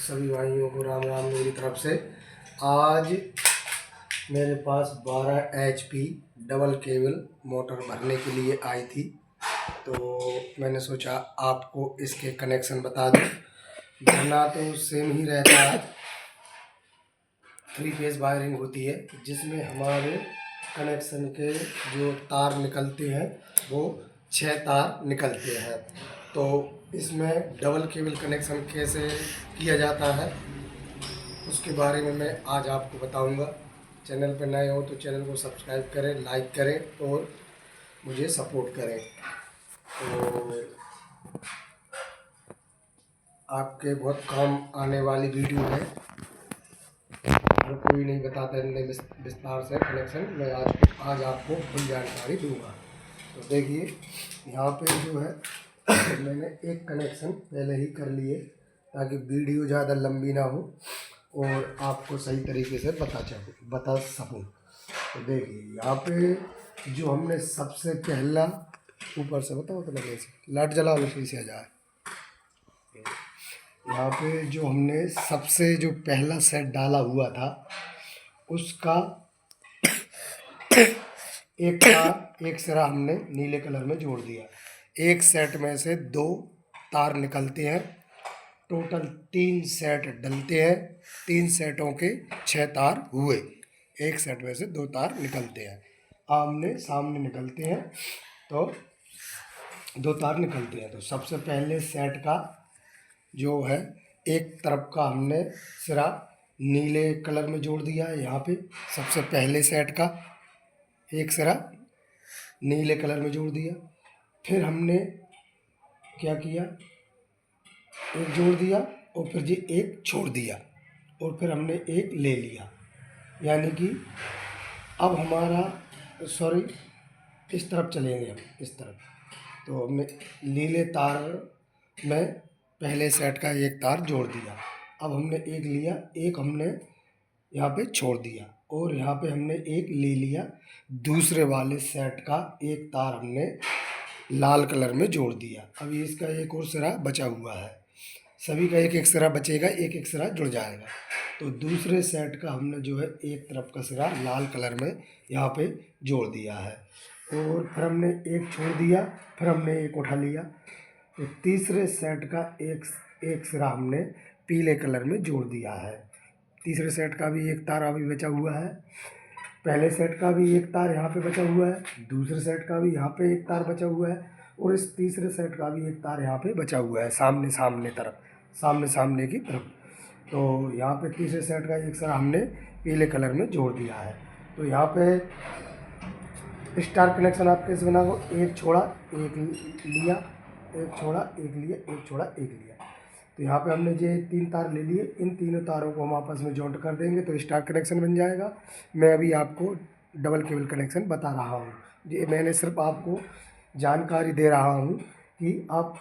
सभी भाइयों को राम राम मेरी तरफ से। आज मेरे पास 12 HP डबल केबल मोटर भरने के लिए आई थी, तो मैंने सोचा आपको इसके कनेक्शन बता दूं। भरना तो सेम ही रहता है, 3 फेज वायरिंग होती है जिसमें हमारे कनेक्शन के जो तार निकलते हैं वो 6 तार निकलते हैं। तो इसमें डबल केबल कनेक्शन कैसे किया जाता है उसके बारे में मैं आज आपको बताऊंगा। चैनल पर नए हो तो चैनल को सब्सक्राइब करें, लाइक करें और मुझे सपोर्ट करें। तो आपके बहुत काम आने वाली वीडियो है, हर कोई नहीं बताता इतने विस्तार से कनेक्शन। मैं आज आपको फुल जानकारी दूंगा। तो देखिए यहाँ पे जो है मैंने एक कनेक्शन पहले ही कर लिए ताकि वीडियो ज़्यादा लंबी ना हो और आपको सही तरीके से बता सकूँ। तो देखिए यहाँ पे जो हमने सबसे पहला ऊपर से बताओ तो लगे लाइट जला लो फिर से आ जाए। यहाँ पे जो हमने सबसे जो पहला सेट डाला हुआ था उसका एक सिरा हमने नीले कलर में जोड़ दिया। एक सेट में से 2 तार निकलते हैं, टोटल 3 सेट डलते हैं। 3 सेटों के 6 तार हुए, एक सेट में से 2 तार निकलते हैं, आमने सामने निकलते हैं तो 2 तार निकलते हैं। तो सबसे पहले सेट का जो है एक तरफ का हमने सिरा नीले कलर में जोड़ दिया है। यहाँ पे सबसे पहले सेट का एक सिरा नीले कलर में जोड़ दिया। फिर हमने क्या किया, एक जोड़ दिया और फिर जी एक छोड़ दिया और फिर हमने एक ले लिया। यानी कि अब हमारा इस तरफ चलेंगे हम, इस तरफ। तो हमने नीले तार में पहले सेट का एक तार जोड़ दिया। अब हमने एक लिया, एक हमने यहाँ पे छोड़ दिया और यहाँ पे हमने एक ले लिया। दूसरे वाले सेट का एक तार हमने लाल कलर में जोड़ दिया। अभी इसका एक और सिरा बचा हुआ है, सभी का एक एक सिरा बचेगा, एक एक सिरा जुड़ जाएगा। तो दूसरे सेट का हमने जो है एक तरफ का सिरा लाल कलर में यहाँ पे जोड़ दिया है और फिर हमने एक छोड़ दिया, फिर हमने एक उठा लिया। तो तीसरे सेट का एक सिरा हमने पीले कलर में जोड़ दिया है। तीसरे सेट का भी एक तार अभी बचा हुआ है, पहले सेट का भी एक तार यहाँ पे बचा हुआ है, दूसरे सेट का भी यहाँ पे एक तार बचा हुआ है और इस तीसरे सेट का भी एक तार यहाँ पे बचा हुआ है सामने की तरफ। तो यहाँ पे तीसरे सेट का एक सिरा हमने पीले कलर में जोड़ दिया है। तो यहाँ पे स्टार कनेक्शन आप कैसे बनाओ, एक छोड़ा एक लिया, एक छोड़ा एक लिया, एक छोड़ा एक लिया। तो यहाँ पे हमने ये 3 तार ले लिए, इन तीनों तारों को हम आपस में जॉइंट कर देंगे तो स्टार कनेक्शन बन जाएगा। मैं अभी आपको डबल केबल कनेक्शन बता रहा हूँ, ये मैंने सिर्फ आपको जानकारी दे रहा हूँ कि आप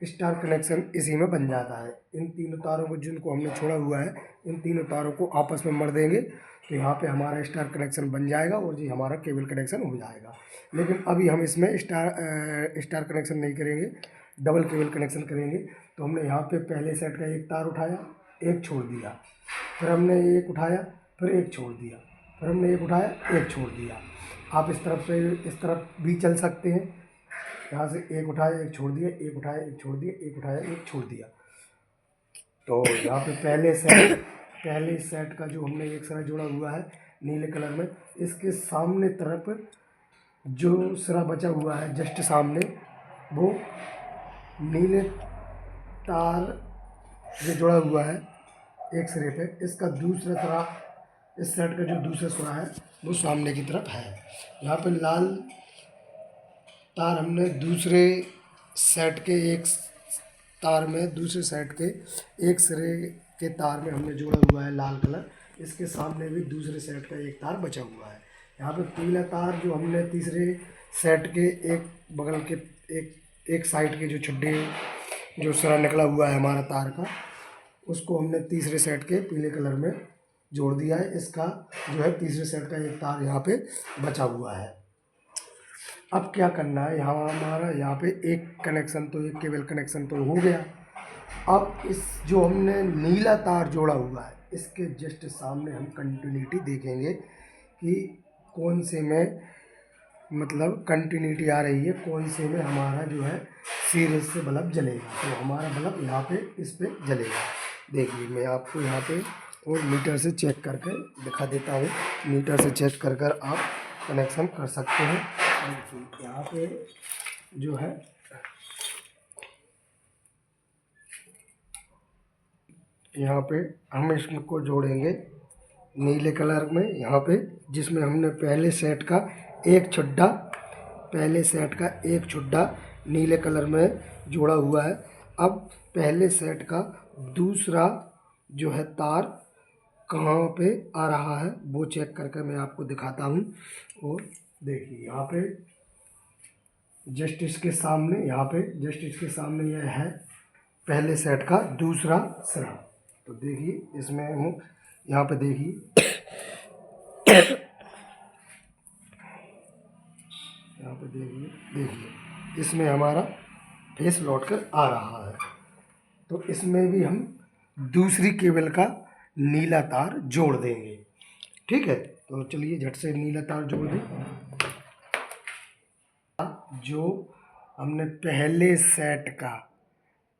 स्टार कनेक्शन इसी में बन जाता है। इन तीनों तारों को जिनको हमने छोड़ा हुआ है, इन तीनों तारों को आपस में मर देंगे तो यहाँ पे हमारा स्टार कनेक्शन बन जाएगा और ये हमारा केबल कनेक्शन हो जाएगा। लेकिन अभी हम इसमें स्टार कनेक्शन नहीं करेंगे, डबल केबल कनेक्शन करेंगे। तो हमने यहाँ पे पहले सेट का एक तार उठाया, एक छोड़ दिया, फिर हमने एक उठाया, फिर एक छोड़ दिया, फिर हमने एक उठाया, एक छोड़ दिया। आप इस तरफ से इस तरफ भी चल सकते हैं, यहाँ से एक उठाया एक छोड़ दिया, एक उठाया एक छोड़ दिया, एक उठाया एक छोड़ दिया। तो यहाँ पे पहले सेट का जो हमने एक सिरा जोड़ा हुआ है नीले कलर में, इसके सामने तरफ जो सिरा बचा हुआ है जस्ट सामने, वो नीले तार जो जुड़ा हुआ है एक सिरे पे, इसका दूसरा सिरा, इस सेट का जो दूसरा सिरा है वो सामने की तरफ है। यहाँ पे लाल तार हमने दूसरे सेट के एक तार में, दूसरे सेट के एक सिरे के तार में हमने जोड़ा हुआ है लाल कलर, इसके सामने भी दूसरे सेट का एक तार बचा हुआ है। यहाँ पे पीला तार जो हमने तीसरे सेट के एक बगल के एक साइड के जो छुट्टे जो सिरा निकला हुआ है हमारा तार का, उसको हमने तीसरे सेट के पीले कलर में जोड़ दिया है। इसका जो है तीसरे सेट का एक तार यहाँ पे बचा हुआ है। अब क्या करना है, यहाँ हमारा यहाँ पे एक कनेक्शन तो एक केबल कनेक्शन तो हो गया। अब इस जो हमने नीला तार जोड़ा हुआ है इसके जस्ट सामने हम कंटिन्यूटी देखेंगे कि कौन से में मतलब कंटिन्यूटी आ रही है, कौन से में हमारा जो है सीरीज से बल्ब जलेगा। तो हमारा बल्ब यहाँ पे इस पे जलेगा। देखिए मैं आपको यहाँ पे और मीटर से चेक करके दिखा देता हूँ। मीटर से चेक कर कर आप कनेक्शन कर सकते हैं। यहाँ पे जो है यहाँ पे हम इसको जोड़ेंगे नीले कलर में, यहाँ पे जिसमें हमने पहले सेट का एक छुड्डा नीले कलर में जोड़ा हुआ है। अब पहले सेट का दूसरा जो है तार कहाँ पे आ रहा है वो चेक करके मैं आपको दिखाता हूँ। और देखिए यहाँ पे जस्ट इसके सामने, यह है पहले सेट का दूसरा सिरा। तो देखिए इसमें हम यहाँ पे देखिए देखिए इसमें हमारा फेस लौट कर आ रहा है। तो इसमें भी हम दूसरी केबल का नीला तार जोड़ देंगे। ठीक है, तो चलिए झट से नीला तार जोड़ दें। जो हमने पहले सेट का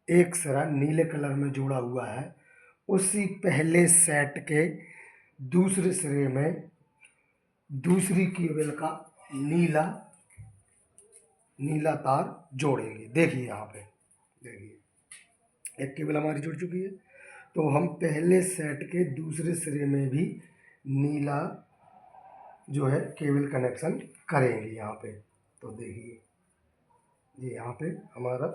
एक सिरा नीले कलर में जोड़ा हुआ है, उसी पहले सेट के दूसरे सिरे में दूसरी केबल का नीला तार जोड़ेंगे। देखिए यहाँ पे देखिए एक केबल हमारी जुड़ चुकी है। तो हम पहले सेट के दूसरे सिरे में भी नीला जो है केबल कनेक्शन करेंगे यहाँ पे। तो देखिए ये यहाँ पे हमारा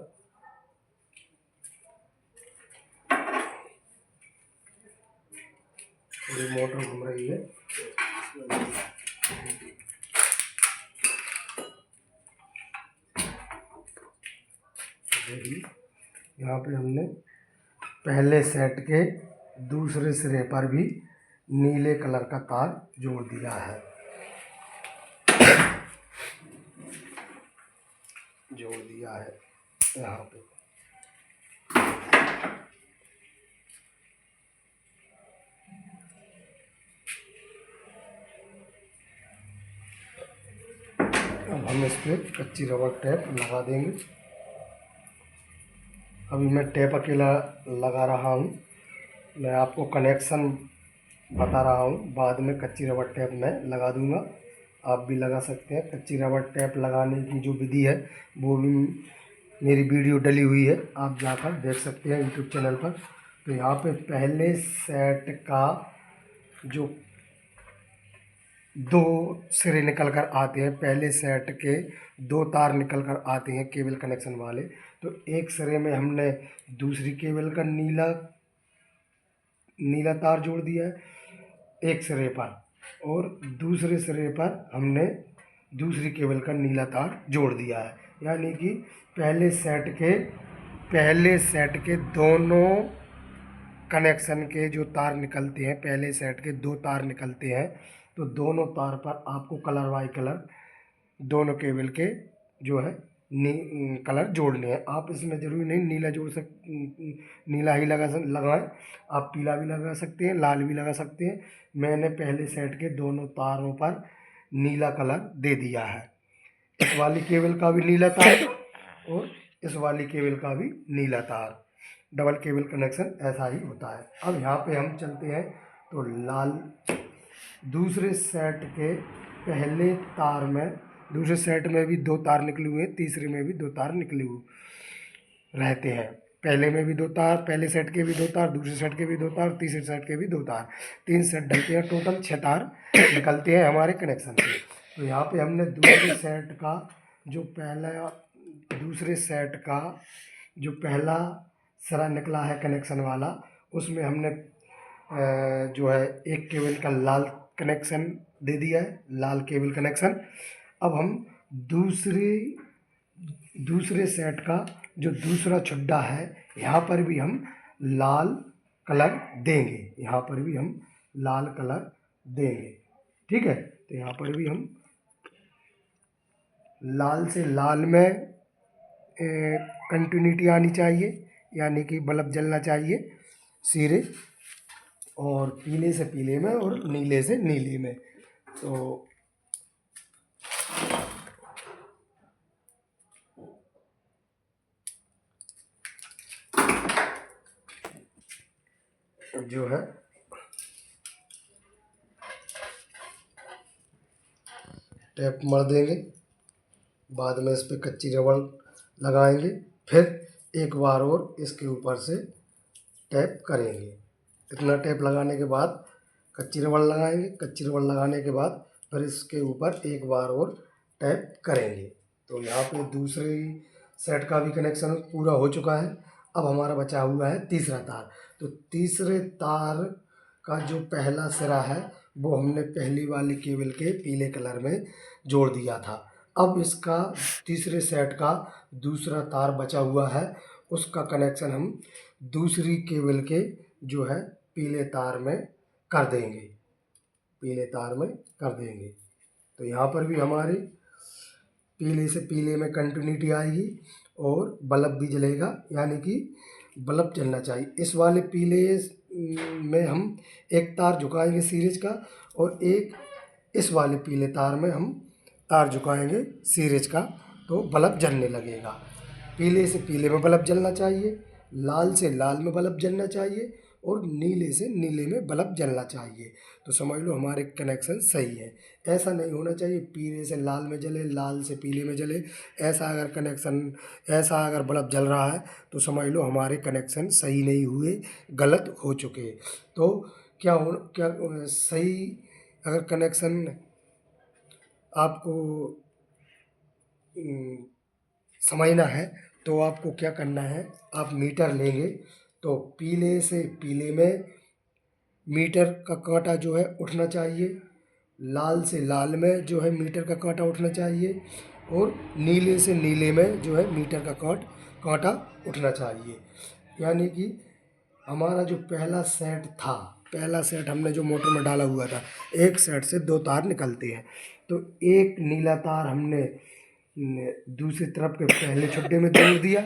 पूरी मोटर घूम रही है। देखिए यहाँ पे हमने पहले सेट के दूसरे सिरे पर भी नीले कलर का तार जोड़ दिया है। यहाँ पे अब हम इस पर कच्ची रबर टेप लगा देंगे। अभी मैं टेप अकेला लगा रहा हूँ, मैं आपको कनेक्शन बता रहा हूँ, बाद में कच्ची रबर टेप मैं लगा दूँगा। आप भी लगा सकते हैं। कच्ची रबर टेप लगाने की जो विधि है वो भी मेरी वीडियो डली हुई है, आप जाकर देख सकते हैं यूट्यूब चैनल पर। तो यहाँ पे पहले सेट का जो दो सिरे निकल कर आते हैं, पहले सेट के दो तार निकल कर आते हैं केबल कनेक्शन वाले। तो एक सिरे में हमने दूसरी केबल का नीला तार जोड़ दिया है एक सिरे पर, और दूसरे सिरे पर हमने दूसरी केबल का नीला तार जोड़ दिया है। यानी कि पहले सेट के दोनों कनेक्शन के जो तार निकलते हैं, पहले सेट के दो तार निकलते हैं, तो दोनों तार पर आपको कलर बाई कलर दोनों केबल के जो है कलर जोड़ने हैं। आप इसमें ज़रूरी नहीं नीला ही लगाएं, आप पीला भी लगा सकते हैं, लाल भी लगा सकते हैं। मैंने पहले सेट के दोनों तारों पर नीला कलर दे दिया है। इस वाली केबल का भी नीला तार और इस वाली केबल का भी नीला तार, डबल केबल कनेक्शन ऐसा ही होता है। अब यहाँ पे हम चलते हैं तो दूसरे सेट के पहले तार में, दूसरे सेट में भी दो तार निकले हुए हैं, तीसरे में भी दो तार निकले हुए रहते हैं। पहले में भी दो तार, पहले सेट के भी दो तार, दूसरे सेट के भी दो तार, तीसरे सेट के भी दो तार, 3 सेट डलते हैं, टोटल 6 तार निकलते हैं हमारे कनेक्शन से। तो यहाँ पे हमने दूसरे सेट का जो पहला सिरा निकला है कनेक्शन वाला, उसमें हमने जो है एक केबल का लाल कनेक्शन दे दिया है, लाल केबल कनेक्शन। अब हम दूसरे सेट का जो दूसरा छुड्डा है, यहाँ पर भी हम लाल कलर देंगे। ठीक है, तो यहाँ पर भी हम लाल से लाल में कंटिन्यूटी आनी चाहिए, यानी कि बल्ब जलना चाहिए सिरे, और पीले से पीले में और नीले से नीले में। तो जो है टैप मर देंगे, बाद में इस पर कच्ची रबड़ लगाएंगे, फिर एक बार और इसके ऊपर से टैप करेंगे। इतना टैप लगाने के बाद कच्ची रबड़ लगाएंगे, कच्ची रबड़ लगाने के बाद फिर इसके ऊपर एक बार और टैप करेंगे। तो यहाँ पे दूसरे सेट का भी कनेक्शन पूरा हो चुका है। अब हमारा बचा हुआ है तीसरा तार। तो तीसरे तार का जो पहला सिरा है वो हमने पहली वाली केबल के पीले कलर में जोड़ दिया था। अब इसका तीसरे सेट का दूसरा तार बचा हुआ है, उसका कनेक्शन हम दूसरी केबल के जो है पीले तार में कर देंगे, पीले तार में कर देंगे। तो यहाँ पर भी हमारी पीले से पीले में कंटिन्यूटी आएगी और बल्ब भी जलेगा, यानी कि बल्ब जलना चाहिए। इस वाले पीले में हम एक तार झुकाएंगे सीरीज का, और एक इस वाले पीले तार में हम तार झुकाएंगे सीरीज का, तो बल्ब जलने लगेगा। पीले से पीले में बल्ब जलना चाहिए, लाल से लाल में बल्ब जलना चाहिए, और नीले से नीले में बल्ब जलना चाहिए। तो समझ लो हमारे कनेक्शन सही है। ऐसा नहीं होना चाहिए पीले से लाल में जले, लाल से पीले में जले। ऐसा अगर कनेक्शन, ऐसा अगर बल्ब जल रहा है तो समझ लो हमारे कनेक्शन सही नहीं हुए, गलत हो चुके। तो क्या सही अगर कनेक्शन आपको समझना है तो आपको क्या करना है, आप मीटर लेंगे, तो पीले से पीले में मीटर का कांटा जो है उठना चाहिए, लाल से लाल में जो है मीटर का कांटा उठना चाहिए, और नीले से नीले में जो है मीटर का कांटा उठना चाहिए। यानी कि हमारा जो पहला सेट था, पहला सेट हमने जो मोटर में डाला हुआ था, एक सेट से दो तार निकलते हैं। तो एक नीला तार हमने दूसरी तरफ के पहले छुट्टे में जोड़ दिया,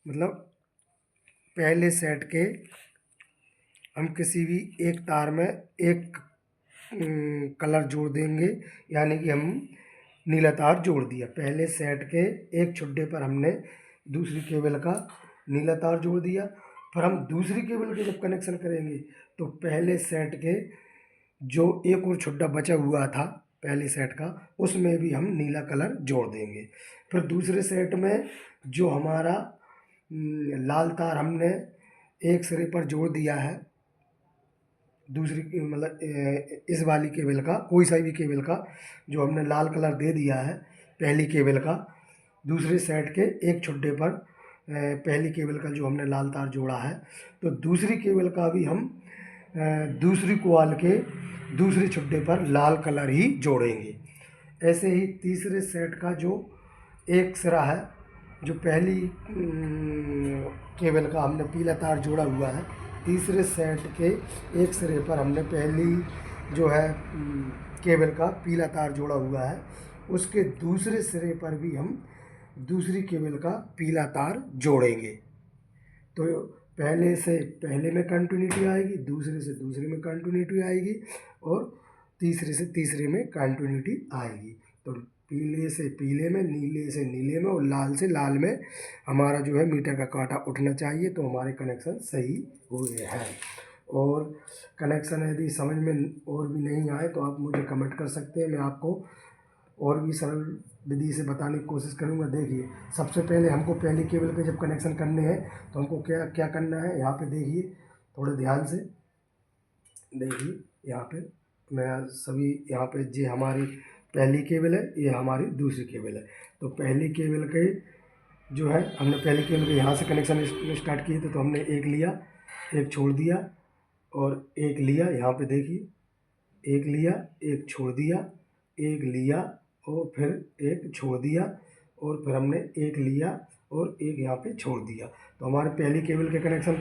मतलब पहले सेट के हम किसी भी एक तार में एक कलर जोड़ देंगे, यानी कि हम नीला तार जोड़ दिया। पहले सेट के एक छुट्टे पर हमने दूसरी केबल का नीला तार जोड़ दिया। फिर हम दूसरी केबल के जब कनेक्शन करेंगे तो पहले सेट के जो एक और छुट्टा बचा हुआ था पहले सेट का, उसमें भी हम नीला कलर जोड़ देंगे। फिर दूसरे सेट में जो हमारा लाल तार हमने एक सिरे पर जोड़ दिया है, दूसरी मतलब इस वाली केबल का, कोई सा भी केबल का जो हमने लाल कलर दे दिया है पहली केबल का, दूसरे सेट के एक छुट्टे पर पहली केबल का जो हमने लाल तार जोड़ा है, तो दूसरी केबल का भी हम दूसरी कॉइल के दूसरे छुट्टे पर लाल कलर ही जोड़ेंगे। ऐसे ही तीसरे सेट का जो एक सिरा है, जो पहली केबल का हमने पीला तार जोड़ा हुआ है, तीसरे सेट के एक सिरे पर हमने पहली जो है केबल का पीला तार जोड़ा हुआ है, उसके दूसरे सिरे पर भी हम दूसरी केबल का पीला तार जोड़ेंगे। तो पहले से पहले में कंटिन्यूटी आएगी, दूसरे से दूसरे में कंटिन्यूटी आएगी, और तीसरे से तीसरे में कंटिन्यूटी आएगी। तो पीले से पीले में, नीले से नीले में और लाल से लाल में हमारा जो है मीटर का कांटा उठना चाहिए, तो हमारे कनेक्शन सही हुए हैं। और कनेक्शन यदि समझ में और भी नहीं आए तो आप मुझे कमेंट कर सकते हैं, मैं आपको और भी सरल विधि से बताने की कोशिश करूँगा। देखिए, सबसे पहले हमको पहली केबल पे जब कनेक्शन करने हैं तो हमको क्या क्या करना है, यहाँ पे देखिए थोड़े ध्यान से देखिए। यहाँ पे मैं सभी, यहाँ पे ये हमारी पहली केबल है, ये हमारी दूसरी केबल है। तो पहली केबल के जो है हमने पहली केबल के यहाँ से कनेक्शन स्टार्ट किए थे, तो हमने एक लिया, एक छोड़ दिया और एक लिया। यहाँ पे देखिए, एक लिया, एक छोड़ दिया, एक लिया और फिर एक छोड़ दिया, और फिर हमने एक लिया और एक यहाँ पे छोड़ दिया। तो हमारे पहली केबल के कनेक्शन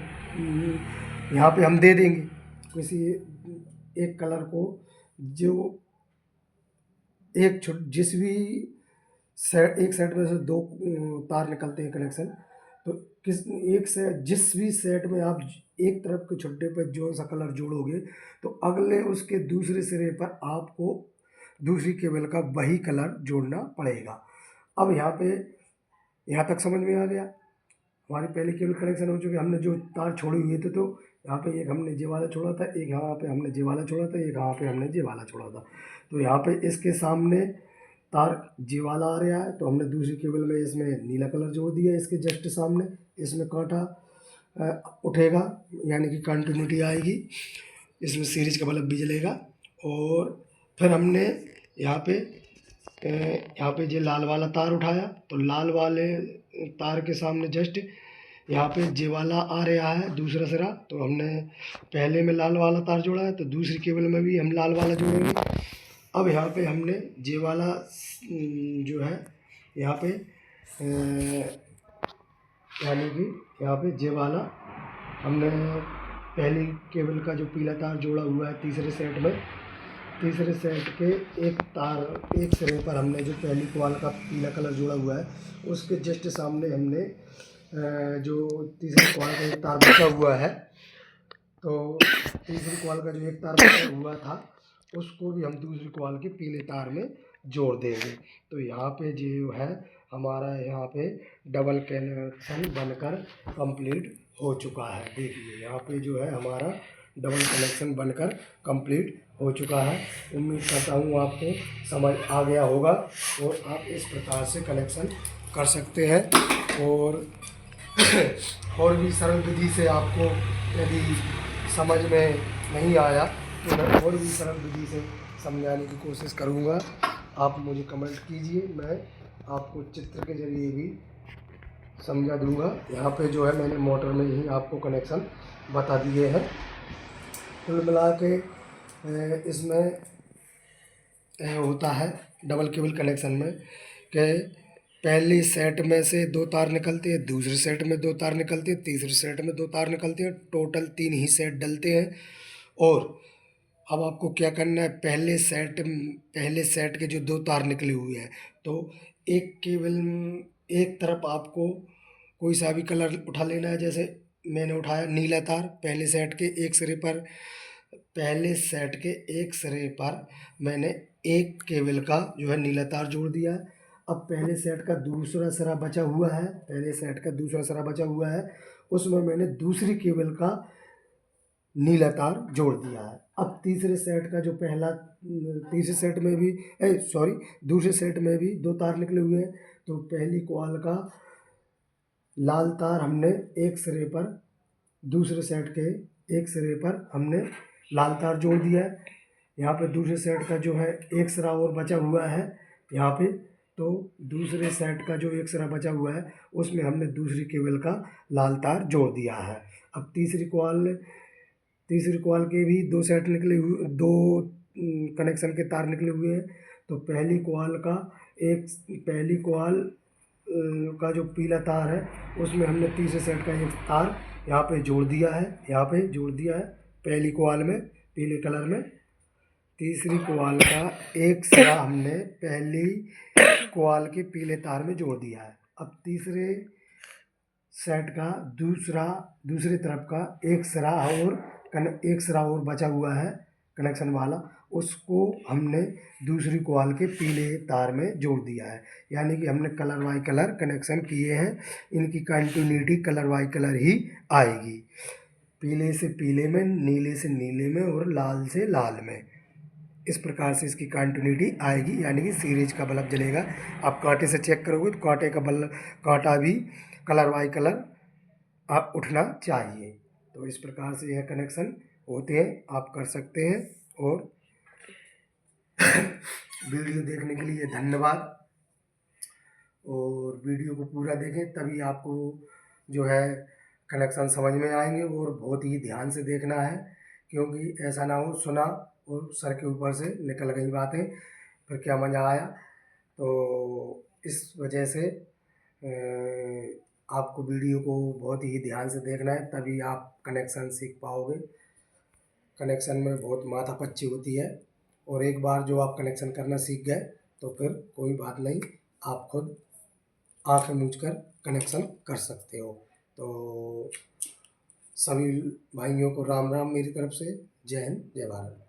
यहाँ पे हम दे देंगे किसी एक कलर को, जो जिस भी सेट, एक सेट में से दो तार निकलते हैं कनेक्शन, तो किस एक से जिस भी सेट में आप एक तरफ के छुट्टे पर जो सा कलर जोड़ोगे तो अगले उसके दूसरे सिरे पर आपको दूसरी केबल का वही कलर जोड़ना पड़ेगा। अब यहाँ तक समझ में आ गया। हमारी पहली केबल कनेक्शन हो चुकी है, हमने जो तार छोड़े हुए थे तो यहाँ पे एक हमने जे वाला छोड़ा था, एक यहाँ पे हमने जे वाला छोड़ा था, एक यहाँ पे हमने जे वाला छोड़ा था। तो यहाँ पे इसके सामने तार जे वाला आ रहा है, तो हमने दूसरी केबल में इसमें नीला कलर जोड़ दिया। इसके जस्ट सामने इसमें कांटा उठेगा, यानी कि कंटिन्यूटी आएगी, इसमें सीरीज का बल्ब भी जलेगा। और फिर हमने यहाँ पे जो लाल वाला तार उठाया, तो लाल वाले तार के सामने जस्ट यहाँ पे जे वाला आ रहा है दूसरा सिरा, तो हमने पहले में लाल वाला तार जोड़ा है, तो दूसरी केबल में भी हम लाल वाला जोड़ेंगे। अब यहाँ पे हमने जे वाला जो है यहाँ पे यानी कि यहाँ पे जे वाला हमने पहली केबल का जो पीला तार जोड़ा हुआ है तीसरे सेट में, तीसरे सेट के एक सिरे पर हमने जो पहली कॉल का पीला कलर जोड़ा हुआ है उसके जस्ट सामने हमने जो तीसरी कॉल का एक तार बचा हुआ है, तो तीसरी कॉल का जो एक तार बचा हुआ था उसको भी हम दूसरी कॉल के पीले तार में जोड़ देंगे। तो यहाँ पे जो है हमारा यहाँ पे डबल कनेक्शन बनकर कंप्लीट हो चुका है। देखिए यहाँ पे जो है हमारा डबल कनेक्शन बनकर कंप्लीट हो चुका है। उम्मीद करता हूँ आपको समझ आ गया होगा और आप इस प्रकार से कनेक्शन कर सकते हैं। और भी सरल विधि से आपको यदि समझ में नहीं आया तो मैं और भी सरल विधि से समझाने की कोशिश करूँगा। आप मुझे कमेंट कीजिए, मैं आपको चित्र के जरिए भी समझा दूँगा। यहाँ पे जो है मैंने मोटर में ही आपको कनेक्शन बता दिए हैं। कुल मिला के इसमें होता है डबल केबल कनेक्शन में कि पहली सेट में से 2 तार निकलते हैं, दूसरे सेट में 2 तार निकलते हैं, तीसरे सेट में 2 तार निकलते हैं, टोटल 3 ही सेट डलते हैं। और अब आपको क्या करना है, पहले सेट के जो 2 तार निकले हुए हैं तो एक केबल एक तरफ आपको कोई सा भी कलर उठा लेना है। जैसे मैंने उठाया नीला तार, पहले सेट के एक सिरे पर मैंने एक केबल का जो है नीला तार जोड़ दिया है। अब पहले सेट का दूसरा सिरा बचा हुआ है, उसमें मैंने दूसरी केबल का नीला तार जोड़ दिया है। अब तीसरे सेट का जो दूसरे सेट में भी 2 तार निकले हुए हैं, तो पहली कॉल का लाल तार हमने एक सिरे पर, दूसरे सेट के एक सिरे पर हमने लाल तार जोड़ दिया है। यहाँ पे दूसरे सेट का जो है एक सिरा और बचा हुआ है यहाँ पे, तो दूसरे सेट का जो एक सिरा बचा हुआ है उसमें हमने दूसरी केबल का लाल तार जोड़ दिया है। अब तीसरी कॉल के भी 2 सेट निकले हुए, 2 कनेक्शन के तार निकले हुए हैं। तो पहली कॉल का जो पीला तार है उसमें हमने तीसरे सेट का एक तार यहाँ पे जोड़ दिया है पहली कॉल में पीले कलर में। तीसरी कॉल का एक सिरा हमने पहली कॉल के पीले तार में जोड़ दिया है। अब तीसरे सेट का दूसरी तरफ का एक सिरा और बचा हुआ है कनेक्शन वाला, उसको हमने दूसरी कॉल के पीले तार में जोड़ दिया है। यानी कि हमने कलर बाई कलर कनेक्शन किए हैं, इनकी कंटिन्यूटी कलर बाई कलर ही आएगी, पीले से पीले में, नीले से नीले में और लाल से लाल में। इस प्रकार से इसकी कंटिन्यूटी आएगी, यानी कि सीरीज का बल्ब जलेगा। आप कांटे से चेक करोगे तो कांटा भी कलर बाई कलर उठना चाहिए। तो इस प्रकार से यह कनेक्शन होते हैं, आप कर सकते हैं। और वीडियो देखने के लिए धन्यवाद। और वीडियो को पूरा देखें, तभी आपको जो है कनेक्शन समझ में आएंगे। और बहुत ही ध्यान से देखना है, क्योंकि ऐसा ना हो सुना और सर के ऊपर से निकल गई बातें, फिर क्या मज़ा आया। तो इस वजह से आपको वीडियो को बहुत ही ध्यान से देखना है, तभी आप कनेक्शन सीख पाओगे। कनेक्शन में बहुत माथापच्ची होती है, और एक बार जो आप कनेक्शन करना सीख गए तो फिर कोई बात नहीं, आप खुद आँखें मूंझकर कनेक्शन कर सकते हो। तो सभी भाइयों को राम राम मेरी तरफ से। जय हिंद, जय भारत।